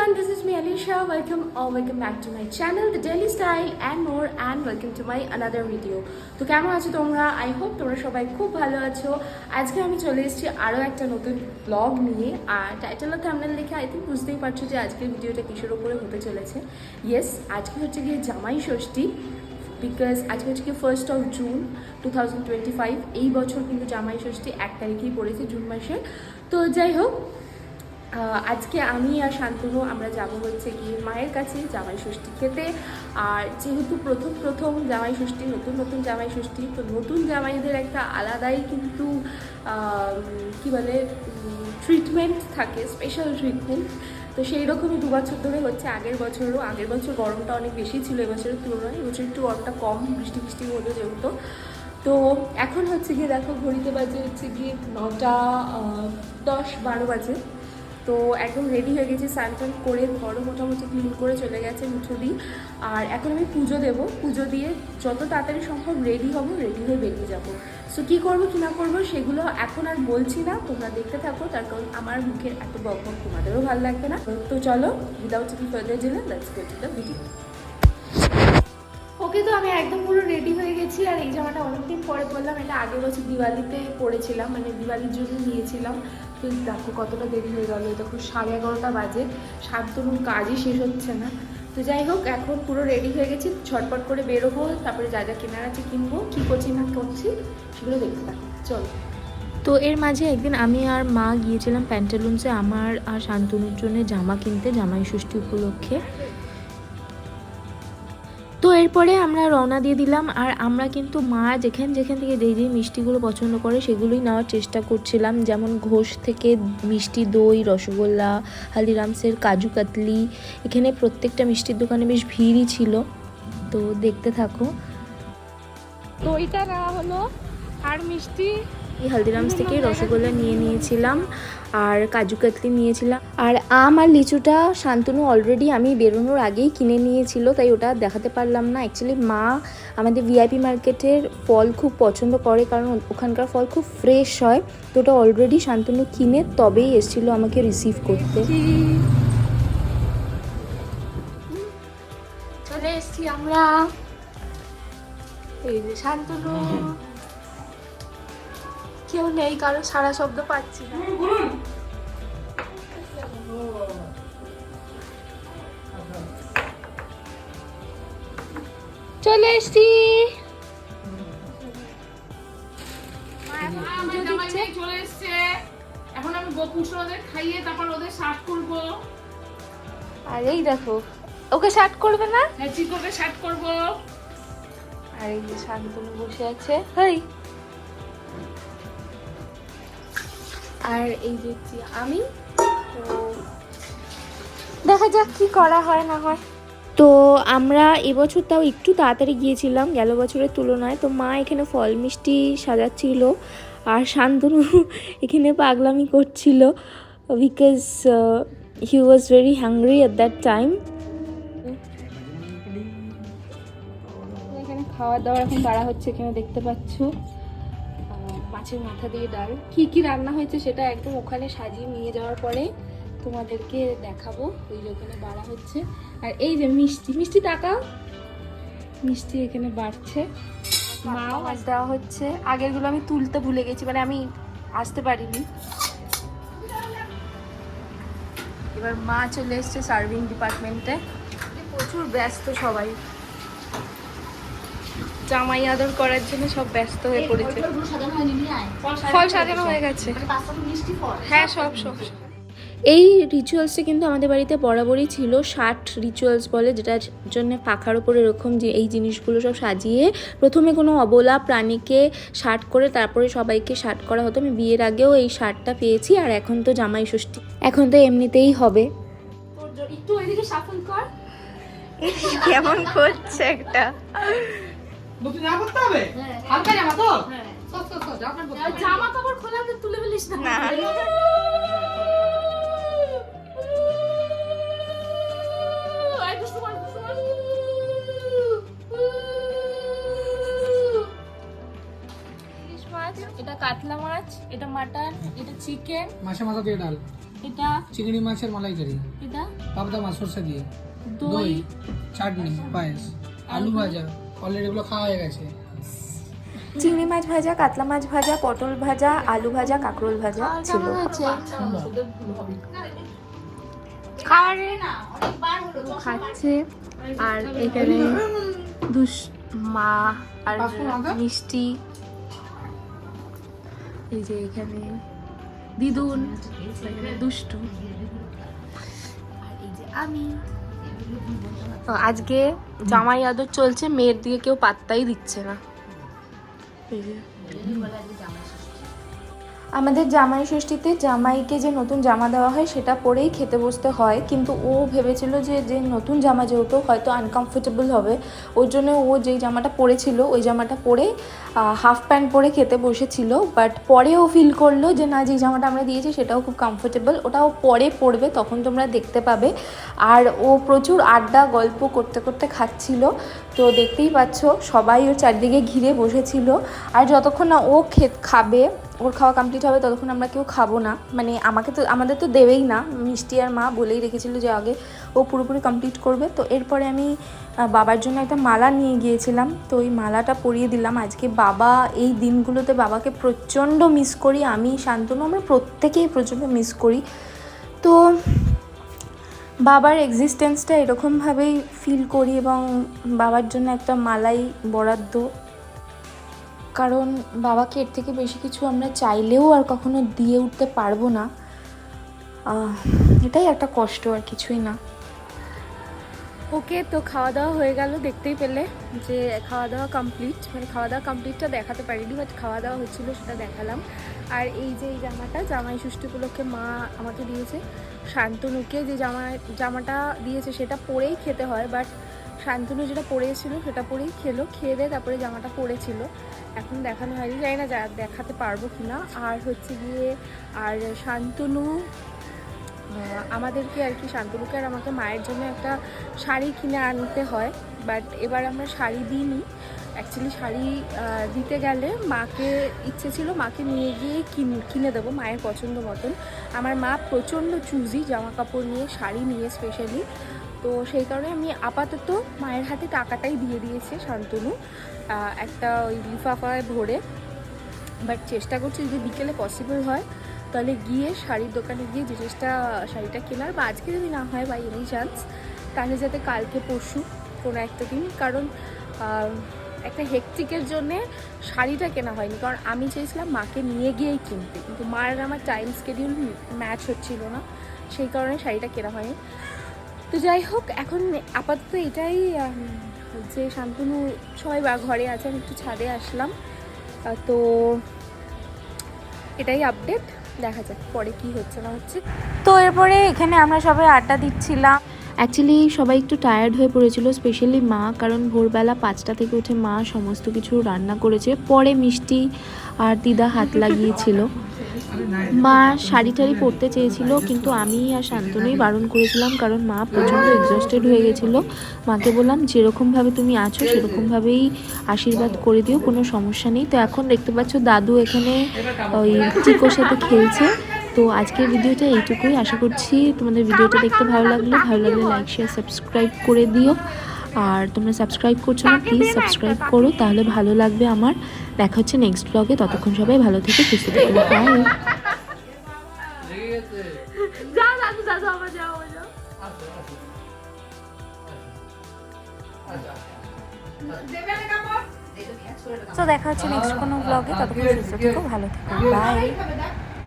everyone, this is me Alisha. Welcome back to my channel, The Daily Style and more, and welcome to my another video. তো কেমন আছো তোমরা? I hope তোমরা সবাই খুব ভালো আছো। আজকে আমি চলে এসেছি আরও একটা নতুন ব্লগ নিয়ে, আর টাইটেল আর থাম্বনেল দেখে আই থিঙ্ক বুঝতেই পারছো যে আজকের ভিডিওটা কিসের উপরে হতে চলেছে। ইয়েস, আজকে হচ্ছে গিয়ে জামাই ষষ্ঠী, বিকজ আজকে হচ্ছে কি 1st of June 2025। এই বছর কিন্তু জামাই ষষ্ঠী 1 তারিখেই পড়েছে, জুন মাসের। তো যাই হোক, আজকে আমি আর শান্তনু আমরা যাবো হচ্ছে গিয়ে মায়ের কাছে জামাই ষষ্ঠী খেতে। আর যেহেতু প্রথম জামাই ষষ্ঠী, নতুন জামাই ষষ্ঠী, তো নতুন জামাইদের একটা আলাদাই কিন্তু কী বলে ট্রিটমেন্ট থাকে, স্পেশাল ট্রিটমেন্ট। তো সেই রকমই 2 বছর ধরে হচ্ছে। আগের বছর গরমটা অনেক বেশি ছিল এবছরের তুলনায়, এবছর একটু গরমটা কম, বৃষ্টি হলো যেহেতু। তো এখন হচ্ছে গিয়ে দেখো ঘড়িতে বাজে হচ্ছে গিয়ে 9টা 10-12 বাজে। তো একদম রেডি হয়ে গেছি, স্নান করে ঘরও মোটামুটি ক্লিন করে চলে গেছে মুছো দিই। আর এখন আমি পুজো দেবো, পুজো দিয়ে যত তাড়াতাড়ি সম্ভব রেডি হয়ে বেরিয়ে যাবো। সো কী করবো কী না করবো সেগুলো এখন আর বলছি না, তোমরা দেখতে থাকো, তার কারণ আমার মুখের এত বকবক তোমাদেরও ভালো লাগবে না। তো চলো, without any further delay let's go to the video. Okay, তো আমি একদম পুরো রেডি হয়ে গেছি। আর এই জামাটা অনেকদিন পরে পরলাম, এটা আগের বছর দিওয়ালিতে পরেছিলাম, মানে দিওয়ালির জন্য নিয়েছিলাম। তো দেখো কতটা দেরি হয়ে গেল, দেখো 11:30 বাজে, শান্তনুর কাজই শেষ হচ্ছে না। তো যাই হোক, এখন পুরো রেডি হয়ে গেছি, ছটপট করে বেরোবো, তারপরে যা যা কেনার আছে কিনবো, কী করছি না করছি সেগুলো দেখতে থাকো, চলো। তো এর মাঝে একদিন আমি আর মা গিয়েছিলাম প্যান্টালুন্সে আমার আর শান্তনুর জন্য জামা কিনতে, জামাই ষষ্ঠী উপলক্ষে। তো এরপরে আমরা রওনা দিয়ে দিলাম। আর আমরা কিন্তু মা যেখান থেকে যেই মিষ্টিগুলো পছন্দ করে সেগুলোই নেওয়ার চেষ্টা করছিলাম, যেমন ঘোষ থেকে মিষ্টি দই, রসগোল্লা, হালদিরামসের কাজু কাতলি। এখানে প্রত্যেকটা মিষ্টির দোকানে বেশ ভিড়ই ছিল। তো দেখতে থাকো। দইটা নেওয়া হলো আর মিষ্টি, এই হালদিরামস থেকে রসগোল্লা নিয়েছিলাম আর কাজু কাতলি নিয়েছিলাম। আর আম আর লিচুটা শান্তনু অলরেডি আমি বেরোনোর আগেই কিনে নিয়েছিল, তাই ওটা দেখাতে পারলাম না। অ্যাকচুয়ালি মা আমাদের ভিআইপি মার্কেটের ফল খুব পছন্দ করে, কারণ ওখানকার ফল খুব ফ্রেশ হয়। তো ওটা অলরেডি শান্তনু কিনে তবেই এসেছিলো আমাকে রিসিভ করতে। চলে এসছি আমরা। এই যে শান্তনু, কেউ নেই, কারণ সারা শব্দ পাচ্ছি না। চলে এসছি। চলে এসছে, এখন আমি গোপুষো ওদের খাইয়ে তারপর ওদের শার্ট করবো। আর এই দেখো, ওকে শার্ট করবে না? হ্যাঁ, চিকোকে শার্ট করবো। আর এই যে শান্তনু বসে আছে, হেই। আর এই দেখছি আমি। তো দেখা যাক কি করা হয় না হয়। তো আমরা এবছর তাও একটু তাড়াতাড়ি গিয়েছিলাম গেল বছরের তুলনায়। তো মা এখানে ফল মিষ্টি সাজাচ্ছিল আর শান্তনু এখানে পাগলামি করছিল, because he was very hungry at that time. এখানে খাওয়া দাওয়া এখন বাড়া হচ্ছে, এখানে দেখতে পাচ্ছ মাছের মাথা দিয়ে ডাল। কি রান্না হয়েছে সেটা একদম ওখানে সাজিয়ে নিয়ে যাওয়ার পরে তোমাদেরকে দেখাবো। ওই যে ওখানে বাড়া হচ্ছে। আর এই যে মিষ্টি তাকাও, মিষ্টি এখানে বাড়ছে, মাও মাছ দেওয়া হচ্ছে। আগেরগুলো আমি তুলতে ভুলে গেছি, মানে আমি আসতে পারিনি। এবার মা চলে এসছে সার্ভিং ডিপার্টমেন্টে, প্রচুর ব্যস্ত সবাই, জামাই আদর করার জন্য সব ব্যস্ত হয়ে পড়েছে। ফল সাজানো হয়ে গেছে, হ্যাঁ সব। এই রিচুয়ালসটা কিন্তু আমাদের বাড়িতে বরাবরই ছিল, 60 রিচুয়ালস বলে, যেটার জন্য পাখার ওপর এরকম যে এই জিনিসগুলো সব সাজিয়ে প্রথমে কোনো অবলা প্রাণীকে শার্ট করে তারপরে সবাইকে শার্ট করা হতো। আমি বিয়ের আগেও এই শার্টটা পেয়েছি, আর এখন তো জামাই ষষ্ঠী, এখন তো এমনিতেই হবে। একটু ওইদিকে শাফল কর। কেমন করছে একটা, জামা কাপড় খোলা তুলে ফেলিস না। এটা কাতলা মাছ, এটা মাটন, এটা চিকেন, মাছের মাথা দিয়ে ডাল, এটা চিংড়ি মাছের মালাইকারি, এটা পাবদা মাছ সরষে দিয়ে, দই দই, চাটনি, পায়েস, আলু ভাজা, অলরেডি এগুলো খাওয়া হয়ে গেছে। চিংড়ি মাছ ভাজা, কাতলা মাছ ভাজা, পটল ভাজা, আলু ভাজা, কাঁকরোল ভাজা ছিল। খাচ্ছে আর এখানে মা আর মিষ্টি, এই যে এখানে দিদুন, এখানে দুষ্টু, আর এই যে আমি। আজকে জামাই আদর চলছে, মেয়ের দিকে কেউ পাত্তাই দিচ্ছে না। এই যে আমাদের জামাই ষষ্ঠীতে জামাইকে যে নতুন জামা দেওয়া হয় সেটা পরেই খেতে বসতে হয়, কিন্তু ও ভেবেছিল যে নতুন জামা যেহেতু হয়তো আনকমফোর্টেবল হবে, ওর জন্য ও যেই জামাটা পরেছিল ওই জামাটা পরে হাফ প্যান্ট পরে খেতে বসেছিল। বাট পরে ও ফিল করলো যে না, যেই জামাটা আমরা দিয়েছি সেটাও খুব কমফোর্টেবল, ওটাও পরে পরবে, তখন তোমরা দেখতে পাবে। আর ও প্রচুর আড্ডা গল্প করতে করতে খাচ্ছিল, তো দেখতেই পাচ্ছ সবাই ওর চারদিকে ঘিরে বসেছিল। আর যতক্ষণ না ও খাবে, ওর খাওয়া কমপ্লিট হবে, ততক্ষণ আমরা কেউ খাবো না। মানে আমাদের তো দেবেই না, মিষ্টি আর মা বলেই রেখেছিল যে আগে ও পুরোপুরি কমপ্লিট করবে। তো এরপরে আমি বাবার জন্য একটা মালা নিয়ে গিয়েছিলাম, তো ওই মালাটা পরিয়ে দিলাম। আজকে বাবা, এই দিনগুলোতে বাবাকে প্রচণ্ড মিস করি আমি, শান্তনু, আমরা প্রত্যেকেই প্রচণ্ড মিস করি। তো বাবার এক্সিস্টেন্সটা এরকমভাবেই ফিল করি এবং বাবার জন্য একটা মালাই বরাদ্দ, কারণ বাবাকে এর থেকে বেশি কিছু আমরা চাইলেও আর কখনো দিয়ে উঠতে পারবো না। এটাই একটা কষ্ট, আর কিছুই না। ওকে, তো খাওয়া দাওয়া হয়ে গেল, দেখতেই পেলে যে খাওয়া দাওয়া কমপ্লিট, মানে খাওয়া দাওয়া কমপ্লিটটা দেখাতে পারিনি, বাট খাওয়া দাওয়া হচ্ছিলো সেটা দেখালাম। আর এই যে এই জামাই ষষ্ঠী উপলক্ষে মা আমাকে দিয়েছে, শান্তনুকে যে জামাটা দিয়েছে সেটা পরেই খেতে হয়, বাট শান্তনু যেটা পরেছিল সেটা পরেই খেয়ে দিয়ে তারপরে জামাটা পরেছিল, এখন দেখানো হয়নি, জানি না দেখাতে পারবো কিনা। আর হচ্ছে গিয়ে আর শান্তনু আমাদেরকে আর কি, শান্তনুকে আর আমাকে মায়ের জন্য একটা শাড়ি কিনে আনতে হয়, বাট এবার আমরা শাড়ি দিইনি। অ্যাকচুয়ালি শাড়ি দিতে গেলে মাকে ইচ্ছে ছিল মাকে নিয়ে গিয়ে কিনে দেবো মায়ের পছন্দ মতন। আমার মা প্রচণ্ড চুজি জামা কাপড় নিয়ে, শাড়ি নিয়ে স্পেশালি, তো সেই কারণে আমি আপাতত মায়ের হাতে টাকাটাই দিয়ে দিয়েছে শান্তনু, একটা ওই লিফাফায় ভরে। বাট চেষ্টা করছি যদি বিকেলে পসিবল হয় তাহলে গিয়ে শাড়ির দোকানে গিয়ে শাড়িটা কেনার, বা আজকে যদি না হয় বাই এনি চান্স তাহলে যাতে কালকে পরশু কোনো একটা দিন, কারণ একটা হেকটিকের জন্যে শাড়িটা কেনা হয়নি, কারণ আমি চেয়েছিলাম মাকে নিয়ে গিয়েই কিনতে, কিন্তু মায়ের আমার টাইম স্কেডিউল ম্যাচ হচ্ছিল না, সেই কারণে শাড়িটা কেনা হয়নি। তো যাই হোক, এখন আপাতত এটাই যে শান্তনু সবাই ঘরে আছে, আমি একটু ছাদে আসলাম, তো এটাই আপডেট, দেখা যাক পরে কি হচ্ছে না হচ্ছে। তো এরপরে এখানে আমরা সবাই আড্ডা দিচ্ছিলাম। অ্যাকচুয়ালি সবাই একটু টায়ার্ড হয়ে পড়েছিল, স্পেশালি মা, কারণ ভোরবেলা 5টা থেকে উঠে মা সমস্ত কিছু রান্না করেছে, পরে মিষ্টি আর দিদা হাত লাগিয়েছিল। মা শাড়ি টাড়ি পরতে চেয়েছিল, কিন্তু আমি আর শান্তনুই বারণ করেছিলাম, কারণ মা প্রচণ্ড এক্সস্টেড হয়ে গেছিলো। মাকে বললাম যেরকমভাবে তুমি আছো সেরকমভাবেই আশীর্বাদ করে দিও, কোনো সমস্যা নেই। তো এখন দেখতে পাচ্ছ দাদু এখানে ওই চিকোর সাথে খেলছে। তো আজকের ভিডিওটা এইটুকুই, আশা করছি তোমাদের ভিডিওটা দেখতে ভালো লাগলে লাইক শেয়ার সাবস্ক্রাইব করে দিও। আর তোমরা সাবস্ক্রাইব করছো না, প্লিজ সাবস্ক্রাইব করো, তাহলে ভালো লাগবে আমার। দেখা হচ্ছে নেক্সট ব্লগে, ততক্ষণ সবাই ভালো থেকে সুস্থ থেকো, বাই। তো দেখা হচ্ছে নেক্সট কোনো ব্লগে, ততক্ষণ সুস্থ থেকো, ভালো থেকো, বাই।